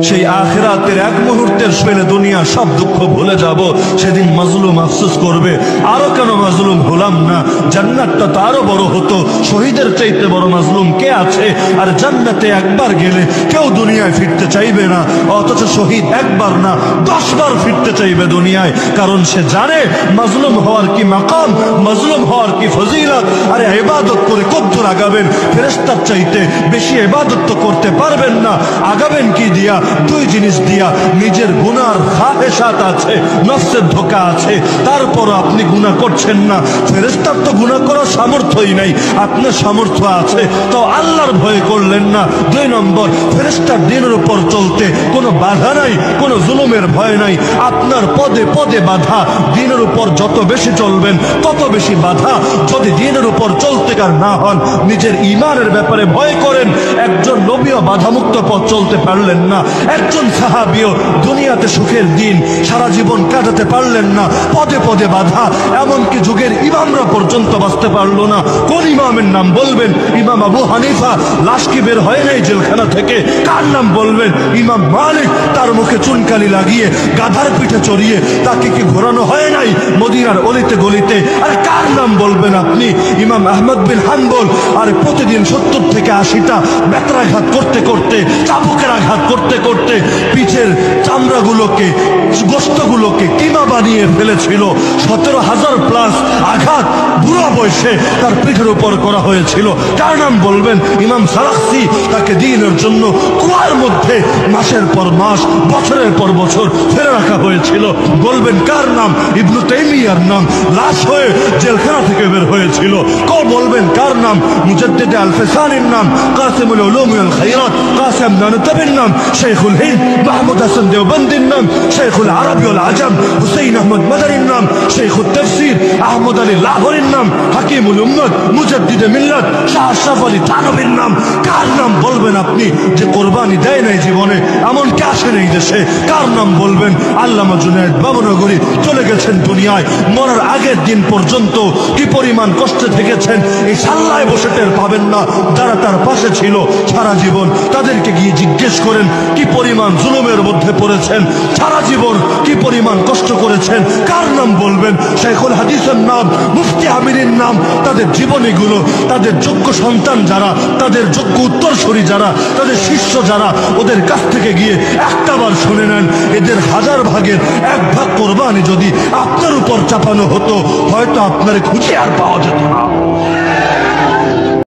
সেই আখিরাতের এক মুহূর্তের শৈলে দুনিয়া সব দুঃখ ভুলে যাব। সেদিন মাজলুম আফসোস করবে, আরো কেন মাজলুম হলাম না, জান্নাতটা তো আরো বড় হতো। শহীদের চাইতে বড় মাজলুম কে আছে? আর জান্নাতে একবার গেলে কেউ দুনিয়ায় ফিরতে চাইবে না, অথচ শহীদ একবার না 10 বার ফিরতে চাইবে দুনিয়ায়। কারণ সে জানে মাজলুম হওয়ার কি মাকাম, মাজলুম হওয়ার কি ফজিলত। আরে ইবাদত করে কদ্দুর আগাবেন? ফেরেশতার চাইতে বেশি ইবাদত তো করতে পারবেন না। আগাবেন কি দিয়া? দুই জিনিস দিয়া। নিজের গুনার খাহেশাত আছে, নফসের ধোঁকা আছে, তারপর আপনি গুনাহ করছেন না। ফেরেশতার তো গুনাহ করার সামর্থ্যই নাই, আপনার সামর্থ্য আছে তো আল্লাহর ভয় করলেন না। 2 নম্বর, ফেরেশতার দিনের উপর চলতে কোনো বাধা নাই, কোনো জুলুমের ভয় নাই। আপনার পদে পদে বাধা, দিনের উপর যত বেশি চলবেন তত বেশি বাধা। যদি দিনের উপর চলতে কার না হন, নিজের ঈমানের ব্যাপারে ভয় করেন। একজন নবীও বাধামুক্ত পথ চলতে পারলেন না, একজন সাহাবীও দুনিয়াতে সুখের দিন সারা জীবন কাটাতে পারলেন না, পদে পদে বাধা। এমনকি যুগের ইমামরা পর্যন্ত বাঁচতে পারলো না। কোন ইমামের নাম বলবেন? ইমাম আবু হানিফা, লাশ কি বের হয় নাই জেলখানা থেকে? কার নাম বলবেন? ইমাম মালিক, তার মুখে চুনকালি লাগিয়ে গাধার পিঠে চড়িয়ে তাকে কি ঘোরানো হয় নাই মদিনার অলিতে গলিতে? আর কার নাম বলবেন আপনি? ইমাম আহমদ বিন হাম্বল, আর প্রতিদিন 70 থেকে 80টা বেত্রাঘাত করতে করতে, চাবুকের আঘাত করতে করতে পিঠের চামড়াগুলোকে, গোস্তগুলোকে কিমা বানিয়ে ফেলেছিল। 17,000 প্লাস আঘাত বুড়ো বয়সে তার পিঠের উপর করা হয়েছিল। কার নাম বলবেন? ইমাম সালাখসি, তাকে দিনের জন্য কুয়ার মধ্যে মাসের পর মাস, বছরের পর বছর ফেলে রাখা হয়েছিল। বলবেন কার নাম? ইবনু তাইমিয়ার নাম, লাশ হয়ে জেলখানা থেকে বের হয়েছিল। বলবেন কার নাম? মুজাদ্দিদ আল-ফিসানির নাম, কাসিমুল উলুম ওয়াল খায়রাত কাসিম নানতাবির নাম, শেখুল হিন্দ মাহমুদ হাসান দেওবন্দির নাম, শেখুল আরবি ওয়াল আজম হুসাইন আহমদ মাদানির নাম, শেখুত তাফসীর আহমদ আলী লাহোরীর নাম, হাকিমুল উম্মত মুজাদ্দিদ মিল্লাত শাহ আশরাফ আলী থানভীর নাম। কার নাম বলবেন আপনি যে কোরবানি দেয় নাই জীবনে, এমন কে আসে নেই দেশে? কার নাম বলবেন? আল্লামা জুনায়েদ বাবনগরী চলে গেছেন দুনিয়ায়। মরার আগের দিন পর্যন্ত কি পরিমাণ কষ্টে থেকেছেন এই সাল্লায় বসে টের পাবেন না। যারা তার পাশে ছিল সারা জীবন, তাদেরকে গিয়ে জিজ্ঞেস করেন কি পরিমাণ জুলুমের মধ্যে পড়েছেন, সারা জীবন কি পরিমাণ কষ্ট করেছেন। কার নাম বলবেন? শাইখুল হাদিসের নাম, মুফতি আমিরের নাম। তাদের জীবনীগুলো, তাদের যোগ্য সন্তান যারা, তাদের যোগ্য উত্তরসূরি যারা, তাদের শিষ্য যারা, ওদের কাছ থেকে গিয়ে একটাবার শুনে নেন। এদের 1000 ভাগের 1 ভাগ কোরবানি যদি আপনার উপর চাপানো হতো, হয়তো আপনার খুঁজে আর পাওয়া যেত না।